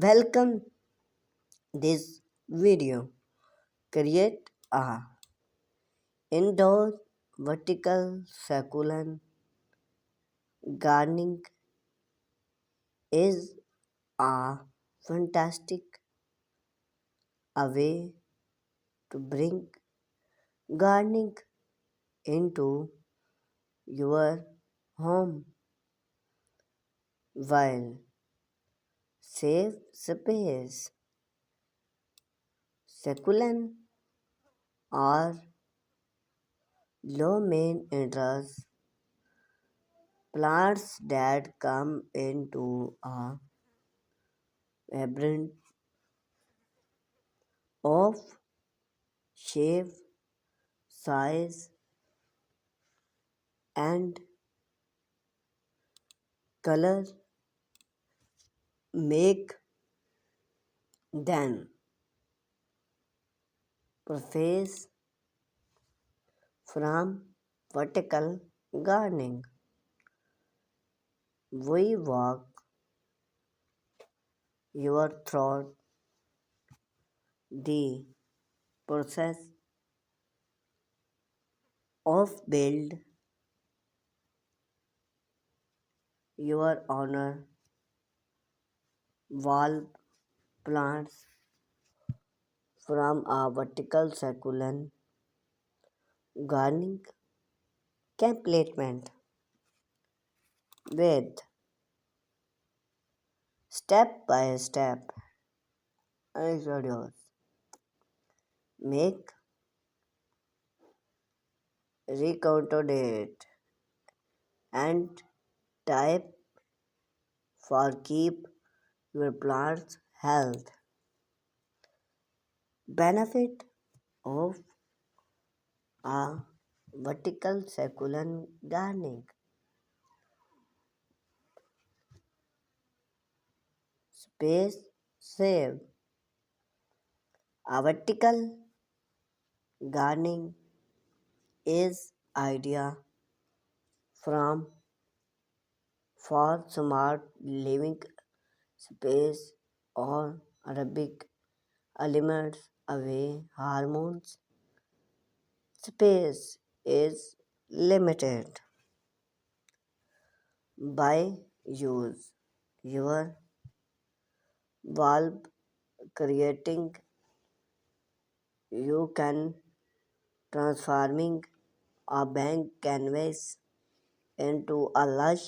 Welcome this video. Create a indoor vertical succulent gardening is a fantastic a way to bring gardening into your home while save space. Succulent are low maintenance plants that come into a vibrant of shape, size, and color make them perfect from vertical gardening. We walk your through the process of build your honor wall plants from a vertical succulent gardening complement with step by step videos. Make recounted and type for keep your plant's health. Benefit of a vertical succulent gardening. Space save. A vertical gardening is idea from for smart living space or Arabic elements away hormones. Space is limited by use your bulb creating you can transforming a blank canvas into a lush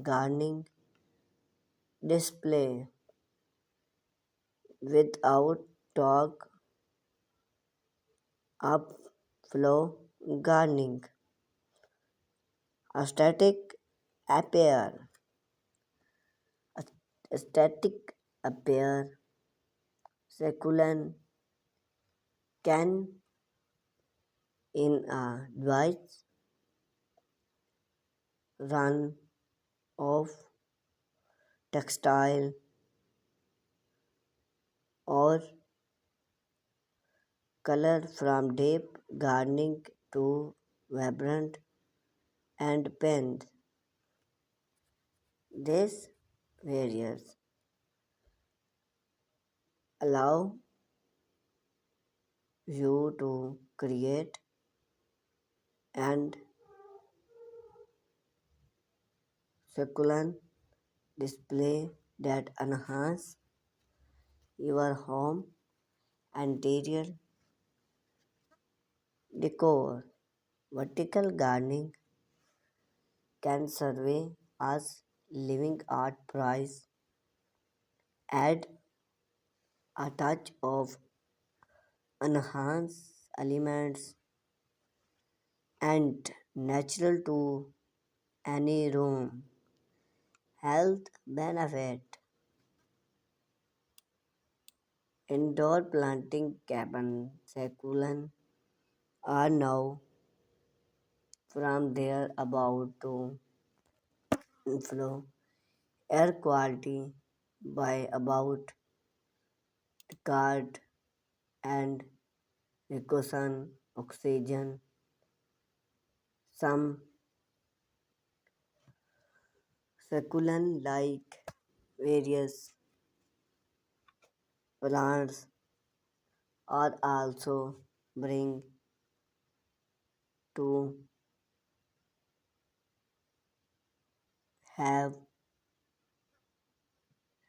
gardening display without talk upflow gardening aesthetic appear aesthetic appear succulent can in a device run of textile or color from deep gardening to vibrant and paint. These various allow you to create and succulent display that enhance your home interior decor. Vertical gardening can serve as living art price, add a touch of enhance elements and natural to any room. Health benefit. Indoor planting cabin succulent are now from there about to inflow air quality by about card and reduction oxygen. Some succulent like various Plants are also bring to have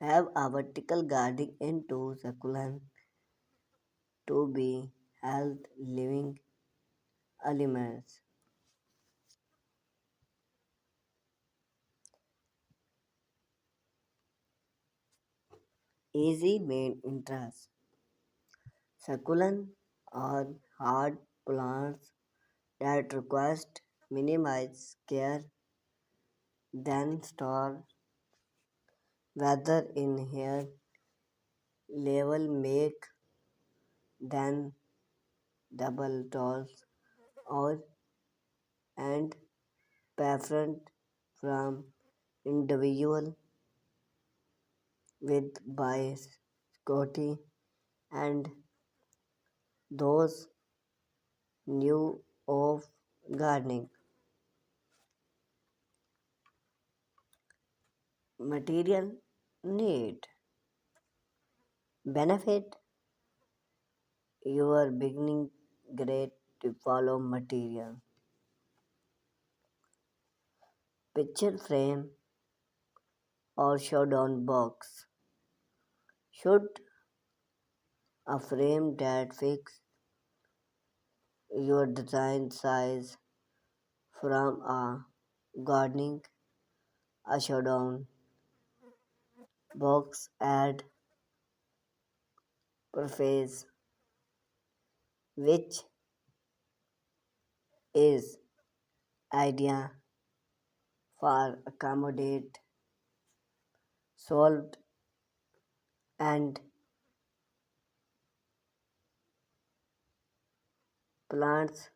a vertical garden into succulent to be health living elements. Easy main interest. Succulent are hard plants that request minimize care than store weather in here level make them double tolls or and different from individual with bias Scotty and those new of gardening. Material need benefit your beginning grade to follow material. Picture frame or showdown box. Should a frame that fits your design size from a gardening a showdown box add preface which is idea for accommodate solved and plants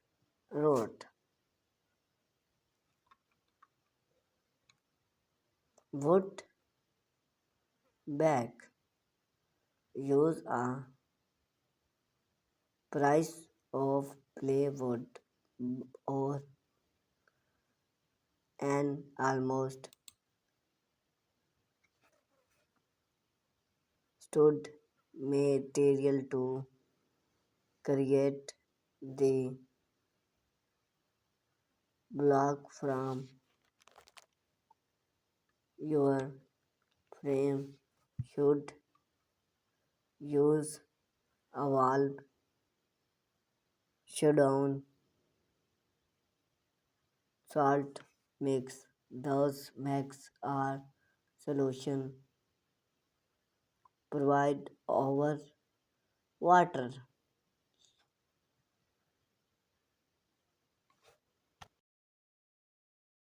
root wood bag use a price of plywood or an almost stood material to create the block from your frame should use a valve shutdown salt mix. Those mix are solution provide over water